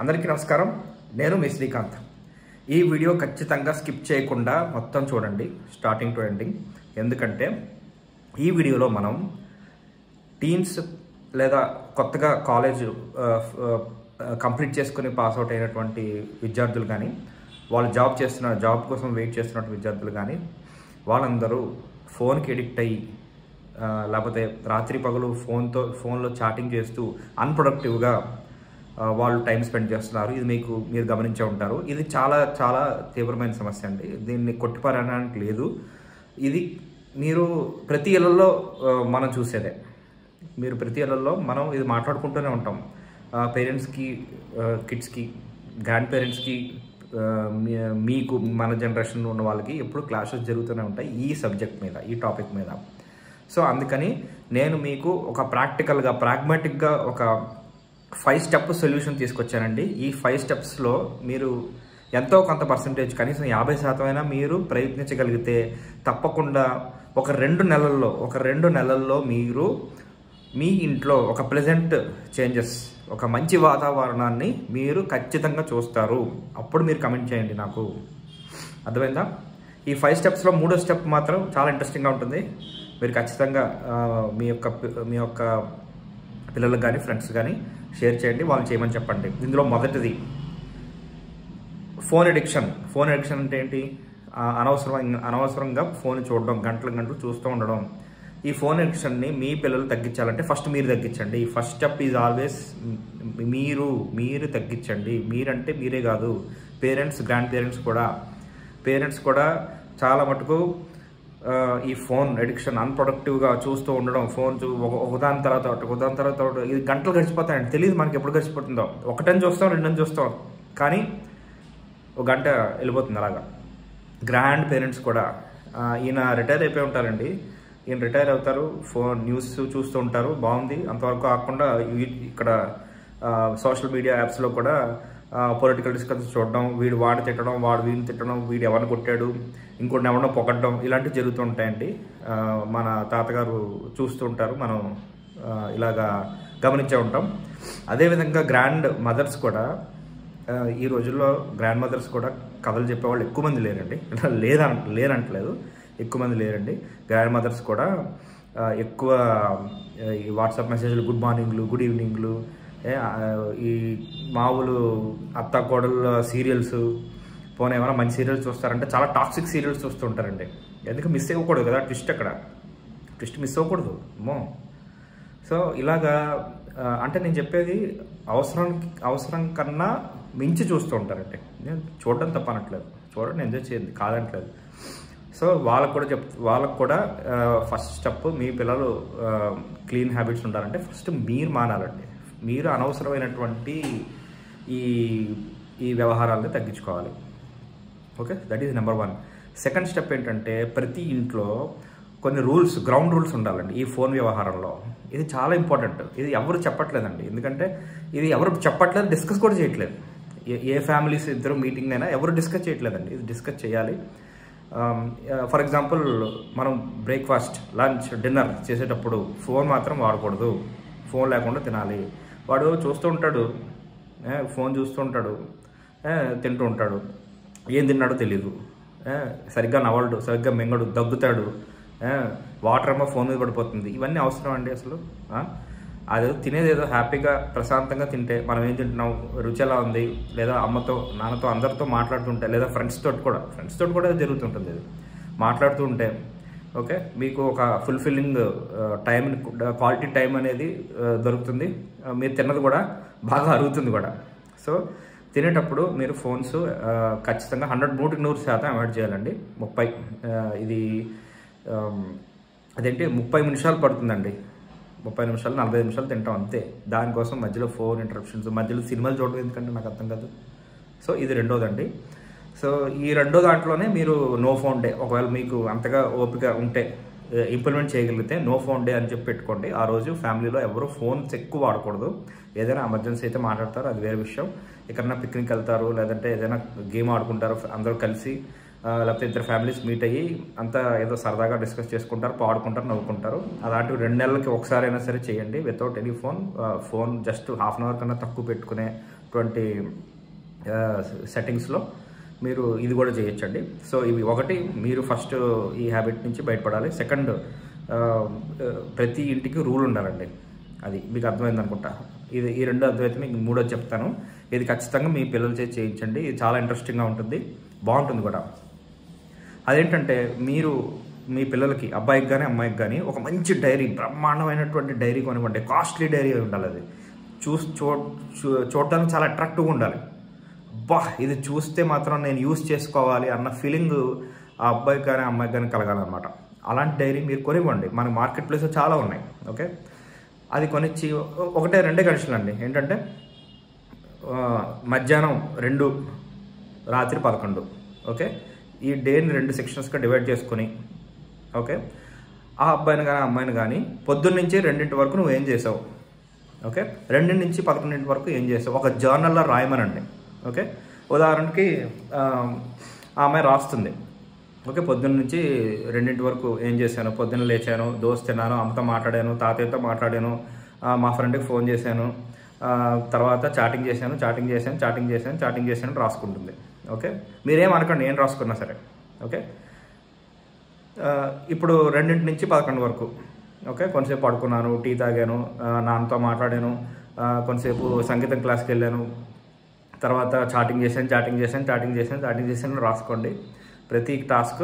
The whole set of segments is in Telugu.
అందరికీ నమస్కారం. నేను మీ శ్రీకాంత్. ఈ వీడియో ఖచ్చితంగా స్కిప్ చేయకుండా మొత్తం చూడండి, స్టార్టింగ్ టు ఎండింగ్. ఎందుకంటే ఈ వీడియోలో మనం టీన్స్ లేదా కొత్తగా కాలేజ్ కంప్లీట్ చేసుకుని పాస్ అవుట్ అయినటువంటి విద్యార్థులు కానీ, వాళ్ళు జాబ్ కోసం వెయిట్ చేస్తున్న విద్యార్థులు కానీ, వాళ్ళందరూ ఫోన్కి ఎడిక్ట్ అయ్యి లేకపోతే రాత్రి పగలు ఫోన్లో చాటింగ్ చేస్తూ అన్ప్రొడక్టివ్గా వాళ్ళు టైం స్పెండ్ చేస్తున్నారు. ఇది మీరు గమనించే ఉంటారు. ఇది చాలా చాలా తీవ్రమైన సమస్య అండి. దీన్ని కొట్టిపారడానికి లేదు. ఇది మీరు ప్రతి ఇళ్లలో మనం చూసేదే. ప్రతి ఇళ్లలో మనం ఇది మాట్లాడుకుంటూనే ఉంటాం. పేరెంట్స్కి, కిడ్స్కి, గ్రాండ్ పేరెంట్స్కి, మీకు మన జనరేషన్లో ఉన్న వాళ్ళకి ఎప్పుడు క్లాషెస్ జరుగుతూనే ఉంటాయి ఈ సబ్జెక్ట్ మీద, ఈ టాపిక్ మీద. సో అందుకని నేను మీకు ఒక ప్రాగ్మాటిక్గా ఒక 5 స్టెప్ సొల్యూషన్ తీసుకొచ్చానండి. ఈ 5 స్టెప్స్లో మీరు ఎంతో కొంత పర్సంటేజ్, కనీసం 50% అయినా మీరు ప్రయత్నించగలిగితే తప్పకుండా ఒక 2 నెలల్లో మీరు మీ ఇంట్లో ఒక ప్లెజెంట్ చేంజెస్, ఒక మంచి వాతావరణాన్ని మీరు ఖచ్చితంగా చూస్తారు. అప్పుడు మీరు కమెంట్ చేయండి నాకు. అర్థమైందా? ఈ 5 స్టెప్స్లో 3వ స్టెప్ మాత్రం చాలా ఇంట్రెస్టింగ్గా ఉంటుంది. మీరు ఖచ్చితంగా మీ యొక్క పిల్లలకు కానీ, ఫ్రెండ్స్ కానీ షేర్ చేయండి, వాళ్ళు చేయమని చెప్పండి. ఇందులో మొదటిది ఫోన్ ఎడిక్షన్. ఫోన్ ఎడిక్షన్ అంటే ఏంటి? అనవసరంగా ఫోన్ చూడడం, గంటలు చూస్తూ ఉండడం. ఈ ఫోన్ ఎడిక్షన్ని మీ పిల్లలు తగ్గించాలంటే ఫస్ట్ మీరు తగ్గించండి. ఫస్ట్ స్టెప్ ఈజ్ ఆల్వేస్ మీరు తగ్గించండి. మీరంటే మీరే కాదు, పేరెంట్స్, గ్రాండ్ పేరెంట్స్ కూడా చాలా మటుకు ఈ ఫోన్ ఎడిక్షన్, అన్ప్రొడక్టివ్గా చూస్తూ ఉండడం, ఫోన్ ఒకదాని తర్వాత ఇది గంటలు గడిచిపోతాయండి. తెలియదు మనకి ఎప్పుడు గడిచిపోతుందో. ఒకటని చూస్తాం, రెండని చూస్తాం, కానీ ఒక గంట వెళ్ళిపోతుంది అలాగా. గ్రాండ్ పేరెంట్స్ కూడా, ఈయన రిటైర్ అయిపోయి ఉంటారండి. ఈయన రిటైర్ అవుతారు, ఫోన్ న్యూస్ చూస్తూ ఉంటారు, బాగుంది. అంతవరకు కాకుండా ఇక్కడ సోషల్ మీడియా యాప్స్లో కూడా పొలిటికల్ డిస్కషన్ చూడడం, వీడు వాడు తిట్టడం, వాడు వీడిని తిట్టడం, వీడు ఎవరిని కొట్టాడు, ఇంకోటి ఎవరినో పొగడ్డం, ఇలాంటివి జరుగుతూ ఉంటాయండి. మన తాతగారు చూస్తూ ఉంటారు, మనం ఇలాగా గమనించే ఉంటాం. అదేవిధంగా గ్రాండ్ మదర్స్ కూడా, ఈ రోజుల్లో గ్రాండ్ మదర్స్ కూడా కథలు చెప్పేవాళ్ళు ఎక్కువ మంది లేరండి. లేరంటలేదు, ఎక్కువ మంది లేరండి. గ్రాండ్ మదర్స్ కూడా ఎక్కువ ఈ వాట్సాప్ మెసేజ్లు, గుడ్ మార్నింగ్లు, గుడ్ ఈవినింగ్లు, ఈ మామూలు అత్త కోడళ్ళ సీరియల్స్, పోనీ ఏమైనా మంచి సీరియల్స్ చూస్తారంటే చాలా టాక్సిక్ సీరియల్స్ చూస్తూ ఉంటారండి. ఎందుకు మిస్ అవ్వకూడదు కదా ట్విస్ట్ మిస్ అవ్వకూడదు అమ్మో. సో ఇలాగా అంటే నేను చెప్పేది అవసరం కన్నా మించి చూస్తూ ఉంటారండి. నేను చూడడం తప్పనట్లేదు, చూడండి, ఎంజాయ్ చేయండి, కాదంటలేదు. సో వాళ్ళకు కూడా ఫస్ట్ స్టెప్, మీ పిల్లలు క్లీన్ హ్యాబిట్స్ ఉండాలంటే ఫస్ట్ మీరు మానాలండి. మీరు అనవసరమైనటువంటి ఈ వ్యవహారాలను తగ్గించుకోవాలి. Okay, that is number 1. Second step ఏంటంటే, ప్రతి ఇంట్లో కొన్ని గ్రౌండ్ రూల్స్ ఉండాలండి ఈ ఫోన్ వ్యవహారంలో. ఇది చాలా ఇంపార్టెంట్. ఇది ఎవరు చెప్పట్లేదండి. ఎందుకంటే ఇది ఎవరు చెప్పట్లేదు, డిస్కస్ కూడా చేయట్లేదు. ఏ ఫ్యామిలీస్ ఇద్దరు మీటింగ్ అయినా ఎవరు డిస్కస్ చేయట్లేదండి. ఇది డిస్కస్ చేయాలి. ఫర్ ఎగ్జాంపుల్, మనం బ్రేక్ఫాస్ట్, లంచ్, డిన్నర్ చేసేటప్పుడు ఫోన్ మాత్రం వాడకూడదు. ఫోన్ లేకుండా తినాలి. వాడు చూస్తూ ఉంటాడు, ఫోన్ చూస్తూ ఉంటాడు, తింటూ ఉంటాడు, ఏం తిన్నాడో తెలీదు, సరిగ్గా నవ్వడు, సరిగ్గా మింగడు, దగ్గుతాడు, వాటర్ ఏమో ఫోన్ మీద పడిపోతుంది. ఇవన్నీ అవసరం అండి అసలు? అది తినేది ఏదో హ్యాపీగా ప్రశాంతంగా తింటే, మనం ఏం తింటున్నాం, రుచి ఎలా ఉంది, లేదా అమ్మతో, నాన్నతో, అందరితో మాట్లాడుతుంటే, లేదా ఫ్రెండ్స్ తోటి కూడా జరుగుతుంటుంది. ఇది మాట్లాడుతూ ఉంటే, ఓకే, మీకు ఒక ఫుల్ఫిల్లింగ్ టైం, క్వాలిటీ టైం అనేది దొరుకుతుంది. మీరు తిన్నది కూడా బాగా అరుగుతుంది కూడా. సో తినేటప్పుడు మీరు ఫోన్స్ ఖచ్చితంగా 100% అవాయిడ్ చేయాలండి. 30 నిమిషాలు పడుతుందండి. 30 నిమిషాలు, 45 నిమిషాలు తింటాం అంతే. దానికోసం మధ్యలో ఫోన్ ఇంటరప్షన్స్, మధ్యలో సినిమాలు చూడడం ఎందుకంటే నాకు అర్థం కాదు. సో ఇది రెండోదండి. సో ఈ రెండో దాంట్లోనే మీరు నో ఫోన్ డే, ఒకవేళ మీకు అంతగా ఓపిక ఉంటే, ఇంప్లిమెంట్ చేయగలిగితే నో ఫోన్ డే అని చెప్పి పెట్టుకోండి. ఆ రోజు ఫ్యామిలీలో ఎవరు ఫోన్స్ ఎక్కువ వాడకూడదు. ఏదైనా ఎమర్జెన్సీ అయితే మాట్లాడతారు, అది వేరే విషయం. ఎక్కడన్నా పిక్నిక్ వెళ్తారు, లేదంటే ఏదైనా గేమ్ ఆడుకుంటారు అందరూ కలిసి, లేకపోతే ఇద్దరు ఫ్యామిలీస్ మీట్ అయ్యి అంతా ఏదో సరదాగా డిస్కస్ చేసుకుంటారు, పాడుకుంటారు, నవ్వుకుంటారు. అలాంటివి 2 నెలలకి ఒకసారి అయినా సరే చేయండి, without any phone. Phone just half an hour కన్నా తక్కువ పెట్టుకునే 20 సెట్టింగ్స్లో మీరు ఇది కూడా చేయొచ్చండి. సో ఇవి ఒకటి, మీరు ఫస్ట్ ఈ హ్యాబిట్ నుంచి బయటపడాలి. సెకండ్, ప్రతి ఇంటికి రూల్ ఉండాలండి. అది మీకు అర్థమైంది అనుకుంటా. ఈ రెండు అర్థమైతే మీకు మూడోది చెప్తాను. ఇది ఖచ్చితంగా మీ పిల్లలు చేయించండి. ఇది చాలా ఇంట్రెస్టింగ్గా ఉంటుంది, బాగుంటుంది కూడా. అదేంటంటే, మీరు మీ పిల్లలకి, అబ్బాయికి కానీ అమ్మాయికి కానీ, ఒక మంచి డైరీ, బ్రహ్మాండమైనటువంటి డైరీ కొనివ్వండి. కాస్ట్లీ డైరీ ఉండాలి. అది చూడడానికి చాలా అట్రాక్టివ్గా ఉండాలి. ఇది చూస్తే మాత్రం నేను యూస్ చేసుకోవాలి అన్న ఫీలింగ్ ఆ అబ్బాయికి కానీ అమ్మాయికి కానీ కలగాలన్నమాట. అలాంటి డైరీ మీరు కొనివ్వండి. మన మార్కెట్ ప్లేస్లో చాలా ఉన్నాయి. ఓకే, అది కొనిచ్చి ఒకటే రెండే కండిషన్లు అండి. ఏంటంటే మధ్యాహ్నం 2, రాత్రి 11. ఓకే, ఈ డేని 2 సెక్షన్స్గా డివైడ్ చేసుకొని, ఓకే, ఆ అబ్బాయిని కానీ అమ్మాయిని కానీ పొద్దున్న నుంచి 2 వరకు నువ్వు ఏం చేసావు, ఓకే, 2 నుంచి 11 వరకు ఏం చేసావు ఒక జర్నల్లో రాయమనండి. ఓకే, ఉదాహరణకి ఆ అమ్మాయి రాస్తుంది, ఓకే, పొద్దున్న నుంచి 2 వరకు ఏం చేశాను, పొద్దున్న లేచాను, దోశ తిన్నాను, అమ్మతో మాట్లాడాను, తాతయ్యతో మాట్లాడాను, మా ఫ్రెండ్కి ఫోన్ చేశాను, తర్వాత చాటింగ్ చేశాను రాసుకుంటుంది. ఓకే, మీరేం అనకండి ఏం రాసుకున్నా సరే. ఓకే, ఇప్పుడు 2 నుంచి 11 వరకు, ఓకే, కొంతసేపు పడుకున్నాను, టీ తాగాను, నాన్నతో మాట్లాడాను, కొంతసేపు సంగీతం క్లాస్కి వెళ్ళాను, తర్వాత చాటింగ్ చేశాను రాసుకోండి. ప్రతి టాస్క్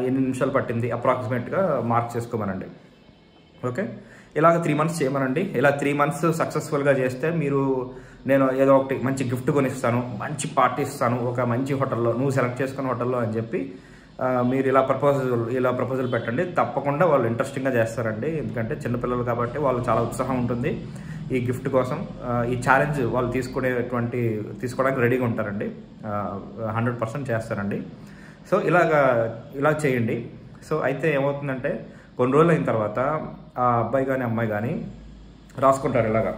ఎన్ని నిమిషాలు పట్టింది అప్రాక్సిమేట్గా మార్క్ చేసుకోమనండి. ఓకే, ఇలాగ 3 మంత్స్ చేయమనండి. ఇలా 3 మంత్స్ సక్సెస్ఫుల్గా చేస్తే నేను ఏదో ఒకటి మంచి గిఫ్ట్ కొనిస్తాను, మంచి పార్టీ ఇస్తాను, ఒక మంచి హోటల్లో, నువ్వు సెలెక్ట్ చేసుకున్న హోటల్లో అని చెప్పి మీరు ఇలా ప్రపోజల్ పెట్టండి. తప్పకుండా వాళ్ళు ఇంట్రెస్టింగ్గా చేస్తారండి. ఎందుకంటే చిన్నపిల్లలు కాబట్టి వాళ్ళు చాలా ఉత్సాహం ఉంటుంది ఈ గిఫ్ట్ కోసం. ఈ ఛాలెంజ్ వాళ్ళు తీసుకోవడానికి రెడీగా ఉంటారండి. 100% చేస్తారండి. సో ఇలా చేయండి. సో అయితే ఏమవుతుందంటే, కొన్ని రోజులు అయిన తర్వాత ఆ అబ్బాయి కానీ అమ్మాయి కానీ రాసుకుంటారు, ఇలాగా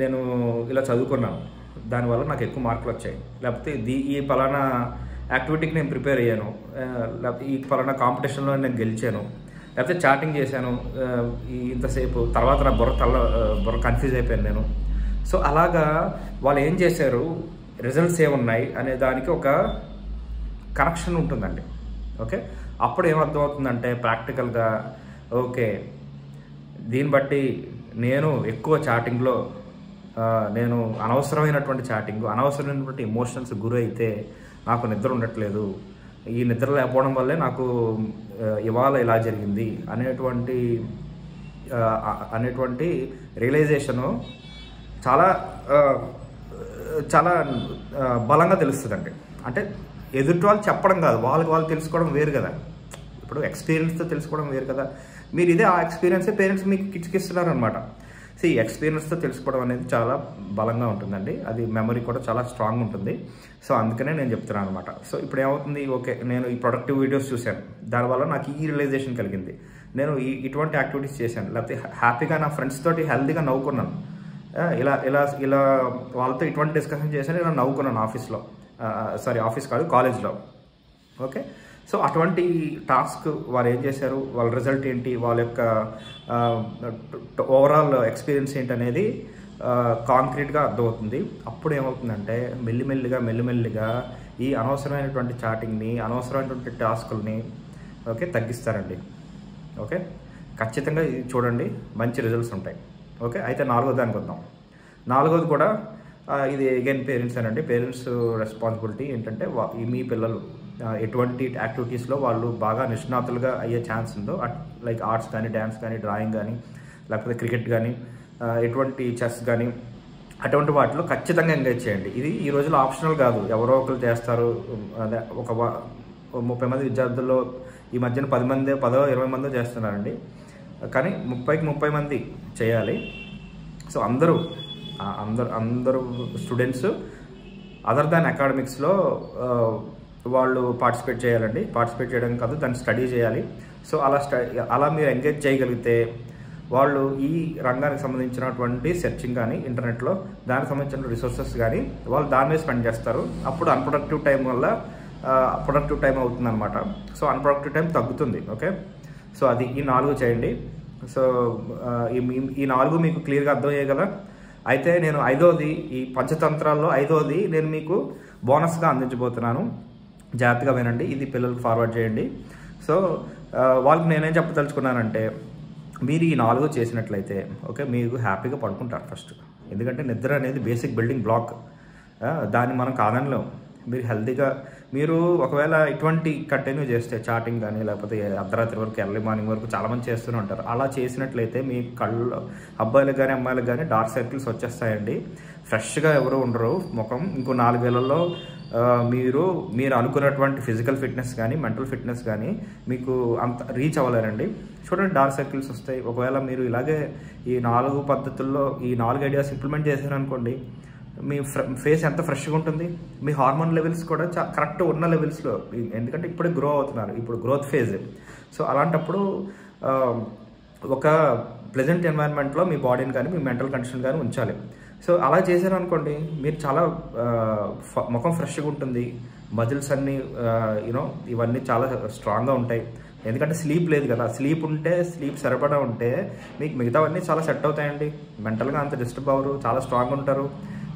నేను ఇలా చదువుకున్నాను, దానివల్ల నాకు ఎక్కువ మార్కులు వచ్చాయి, లేకపోతే ఈ పలానా యాక్టివిటీకి నేను ప్రిపేర్ అయ్యాను, లేకపోతే ఈ పలానా కాంపిటీషన్లో నేను గెలిచాను, లేకపోతే చాటింగ్ చేశాను ఇంతసేపు, తర్వాత నా బుర్ర కన్ఫ్యూజ్ అయిపోయాను నేను. సో అలాగా వాళ్ళు ఏం చేశారు, రిజల్ట్స్ ఏమున్నాయి అనే దానికి ఒక కనెక్షన్ ఉంటుందండి. ఓకే, అప్పుడు ఏమర్థం అవుతుందంటే ప్రాక్టికల్గా, ఓకే, దీన్ని బట్టి నేను ఎక్కువ చాటింగ్లో నేను అనవసరమైనటువంటి ఎమోషన్స్ గురైతే నాకు నిద్ర ఉండట్లేదు, ఈ నిద్ర లేకపోవడం వల్లే నాకు ఇవాళ ఇలా జరిగింది అనేటువంటి రియలైజేషను చాలా చాలా బలంగా తెలుస్తుందండి. అంటే ఎదుటి వాళ్ళు చెప్పడం కాదు, వాళ్ళు తెలుసుకోవడం వేరు కదా. ఇప్పుడు ఎక్స్పీరియన్స్తో తెలుసుకోవడం వేరు కదా. మీరు ఆ ఎక్స్పీరియన్సే పేరెంట్స్ మీకు కిచ్చికిస్తున్నారు అనమాట. సో ఈ ఎక్స్పీరియన్స్తో తెలుసుకోవడం అనేది చాలా బలంగా ఉంటుందండి. అది మెమరీ కూడా చాలా స్ట్రాంగ్ ఉంటుంది. సో అందుకనే నేను చెప్తున్నాను అనమాట. సో ఇప్పుడు ఏమవుతుంది, ఓకే, నేను ఈ ప్రొడక్టివ్ వీడియోస్ చూశాను, దానివల్ల నాకు ఈ రియలైజేషన్ కలిగింది, నేను ఇటువంటి యాక్టివిటీస్ చేశాను, లేకపోతే హ్యాపీగా నా ఫ్రెండ్స్ తోటి హెల్తీగా నవ్వుకున్నాను, ఇలా వాళ్ళతో ఇటువంటి డిస్కషన్ చేశాను, ఇలా నవ్వుకున్నాను ఆఫీస్ కాదు, కాలేజ్లో. ఓకే, సో అటువంటి టాస్క్ వారు ఏం చేశారు, వాళ్ళ రిజల్ట్ ఏంటి, వాళ్ళ యొక్క ఓవరాల్ ఎక్స్పీరియన్స్ ఏంటి అనేది కాంక్రీట్గా అర్థమవుతుంది. అప్పుడు ఏమవుతుందంటే మెల్లిమెల్లిగా ఈ అనవసరమైనటువంటి చాటింగ్ని, అనవసరమైనటువంటి టాస్కుల్ని, ఓకే, తగ్గిస్తారండి. ఓకే, ఖచ్చితంగా ఇది చూడండి, మంచి రిజల్ట్స్ ఉంటాయి. ఓకే, అయితే 4వ దానికి వద్దాం. 4వది కూడా ఇది అగైన్ పేరెంట్స్ అనండి. పేరెంట్స్ రెస్పాన్సిబిలిటీ ఏంటంటే, మీ పిల్లలు ఎటువంటి యాక్టివిటీస్లో వాళ్ళు బాగా నిష్ణాతులుగా అయ్యే ఛాన్స్ ఉందో, లైక్ ఆర్ట్స్ కానీ, డ్యాన్స్ కానీ, డ్రాయింగ్ కానీ, లేకపోతే క్రికెట్ కానీ, ఎటువంటి చెస్ కానీ, అటువంటి వాటిలో ఖచ్చితంగా ఎంగేజ్ చేయండి. ఇది ఈ రోజుల్లో ఆప్షనల్ కాదు, ఎవరో ఒకరు చేస్తారు. అదే ఒక 30 మంది విద్యార్థుల్లో ఈ మధ్యన 10 మంది, 10-20 మంది చేస్తున్నారండి. కానీ 30కి 30 మంది చేయాలి. సో అందరూ స్టూడెంట్స్ అదర్ దాన్ అకాడమిక్స్లో వాళ్ళు పార్టిసిపేట్ చేయాలండి. పార్టిసిపేట్ చేయడం కాదు, దాన్ని స్టడీ చేయాలి. సో అలా మీరు ఎంగేజ్ చేయగలిగితే వాళ్ళు ఈ రంగానికి సంబంధించినటువంటి సెర్చింగ్ కానీ, ఇంటర్నెట్లో దానికి సంబంధించిన రిసోర్సెస్ కానీ వాళ్ళు దాని మీద స్పెండ్ చేస్తారు. అప్పుడు అన్ప్రొడక్టివ్ టైం వల్ల ప్రొడక్టివ్ టైం అవుతుంది అనమాట. సో అన్ప్రొడక్టివ్ టైం తగ్గుతుంది. ఓకే, సో అది ఈ 4 చేయండి. సో ఈ 4 మీకు క్లియర్గా అర్థమయ్యాయి కదా. అయితే నేను ఐదోది, ఈ పంచతంత్రాల్లో ఐదోది నేను మీకు బోనస్గా అందించబోతున్నాను. జాగ్రత్తగా వినండి, ఇది పిల్లలకు ఫార్వర్డ్ చేయండి. సో వాళ్ళకి నేనేం చెప్పదలుచుకున్నానంటే, మీరు ఈ 4 చేసినట్లయితే ఓకే, మీకు హ్యాపీగా పడుకుంటారు ఫస్ట్. ఎందుకంటే నిద్ర అనేది బేసిక్ బిల్డింగ్ బ్లాక్, దాన్ని మనం కాదనలేం. మీరు హెల్తీగా మీరు ఒకవేళ ఇటువంటి కంటిన్యూ చేస్తే చాటింగ్ కానీ లేకపోతే అర్ధరాత్రి వరకు ఎర్లీ మార్నింగ్ వరకు చాలామంది చేస్తూనే ఉంటారు. అలా చేసినట్లయితే మీ కళ్ళు, అబ్బాయిలకు కానీ అమ్మాయిలకు కానీ డార్క్ సర్కిల్స్ వచ్చేస్తాయండి. ఫ్రెష్గా ఎవరు ఉండరు ముఖం. ఇంకో 4 ఏళ్లలో మీరు అనుకున్నటువంటి ఫిజికల్ ఫిట్నెస్ కానీ మెంటల్ ఫిట్నెస్ కానీ మీకు అంత రీచ్ అవ్వలేరండి. చూడండి, డార్క్ సర్కిల్స్ వస్తాయి. ఒకవేళ మీరు ఇలాగే ఈ 4 పద్ధతుల్లో ఈ 4 ఐడియాస్ ఇంప్లిమెంట్ చేశారనుకోండి, మీ ఫేస్ ఎంత ఫ్రెష్గా ఉంటుంది. మీ హార్మోన్ లెవెల్స్ కూడా కరెక్ట్ ఉన్న లెవెల్స్లో, ఎందుకంటే ఇప్పుడే గ్రో అవుతున్నారు, ఇప్పుడు గ్రోత్ ఫేజ్. సో అలాంటప్పుడు ఒక ప్లెజెంట్ ఎన్వైరన్మెంట్లో మీ బాడీని కానీ మీ మెంటల్ కండిషన్ కానీ ఉంచాలి. సో అలా చేశారనుకోండి, మీరు చాలా ముఖం ఫ్రెష్గా ఉంటుంది. మజిల్స్ అన్నీ ఇవన్నీ చాలా స్ట్రాంగ్గా ఉంటాయి. ఎందుకంటే స్లీప్ లేదు కదా. స్లీప్ సరిపడా ఉంటే మీకు మిగతావన్నీ చాలా సెట్ అవుతాయండి. మెంటల్గా అంత డిస్టర్బ్ అవ్వరు, చాలా స్ట్రాంగ్ ఉంటారు.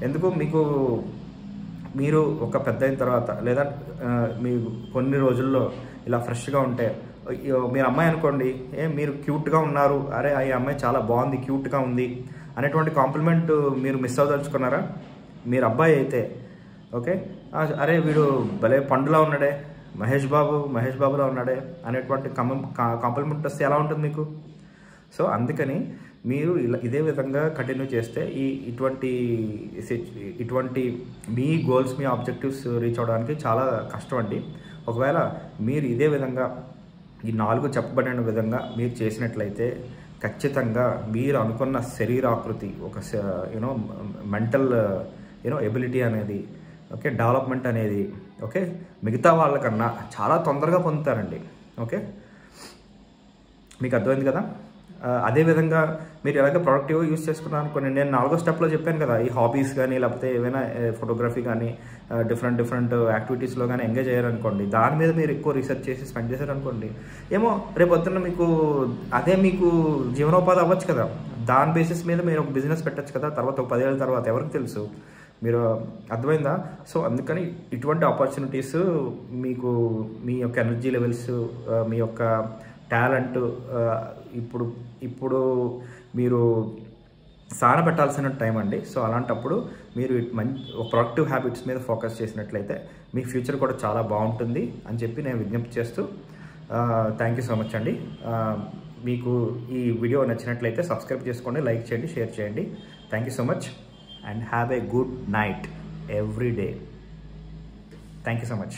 ఎందుకు మీరు ఒక పెద్ద అయిన తర్వాత లేదా మీరు కొన్ని రోజుల్లో ఇలా ఫ్రెష్గా ఉంటే, మీరు అమ్మాయి అనుకోండి, మీరు క్యూట్గా ఉన్నారు, అరే ఈ అమ్మాయి చాలా బాగుంది, క్యూట్గా ఉంది అనేటువంటి కాంప్లిమెంట్ మీరు మిస్ అవ్వదలుచుకున్నారా? మీరు అబ్బాయి అయితే ఓకే, అరే వీడు భలే పండులా ఉన్నాడే, మహేష్ బాబులా ఉన్నాడే అనేటువంటి కాంప్లిమెంట్ వస్తే ఎలా ఉంటుంది మీకు? సో అందుకని మీరు ఇదే విధంగా కంటిన్యూ చేస్తే ఇటువంటి మీ గోల్స్, మీ ఆబ్జెక్టివ్స్ రీచ్ అవ్వడానికి చాలా కష్టం అండి. ఒకవేళ మీరు ఇదే విధంగా ఈ 4 చెప్పబడిన విధంగా మీరు చేసినట్లయితే ఖచ్చితంగా మీరు అనుకున్న శరీరాకృతి, ఒక మెంటల్ ఎబిలిటీ అనేది ఓకే, డెవలప్మెంట్ అనేది ఓకే, మిగతా వాళ్ళకన్నా చాలా తొందరగా పొందుతారండి. ఓకే, మీకు అర్థమైంది కదా. అదేవిధంగా మీరు ఎలాగ ప్రొడక్టివ్గా యూజ్ చేసుకున్నాను అనుకోండి, నేను 4వ స్టెప్లో చెప్పాను కదా, ఈ హాబీస్ కానీ లేకపోతే ఏమైనా ఫోటోగ్రఫీ కానీ డిఫరెంట్ యాక్టివిటీస్లో కానీ ఎంగేజ్ అయ్యారనుకోండి, దాని మీద మీరు ఎక్కువ రీసెర్చ్ చేసి స్పెండ్ చేశారనుకోండి, ఏమో రేపొద్దున్న మీకు జీవనోపాధి అవ్వచ్చు కదా. దాని బేసిస్ మీద మీరు ఒక బిజినెస్ పెట్టచ్చు కదా, తర్వాత ఒక 10 ఏళ్ళ తర్వాత ఎవరికి తెలుసు. మీరు అర్థమైందా? సో అందుకని ఇటువంటి ఆపర్చునిటీస్ మీకు మీ యొక్క ఎనర్జీ లెవెల్స్, మీ యొక్క టాలెంట్ ఇప్పుడు మీరు సాన పెట్టాల్సిన టైం అండి. సో అలాంటప్పుడు మీరు ప్రొడక్టివ్ హ్యాబిట్స్ మీద ఫోకస్ చేసినట్లయితే మీ ఫ్యూచర్ కూడా చాలా బాగుంటుంది అని చెప్పి నేను విజ్ఞప్తి చేస్తూ థ్యాంక్ యూ సో మచ్ అండి. మీకు ఈ వీడియో నచ్చినట్లయితే సబ్స్క్రైబ్ చేసుకోండి, లైక్ చేయండి, షేర్ చేయండి. Thank you so much and have a good night every day. Thank you so much.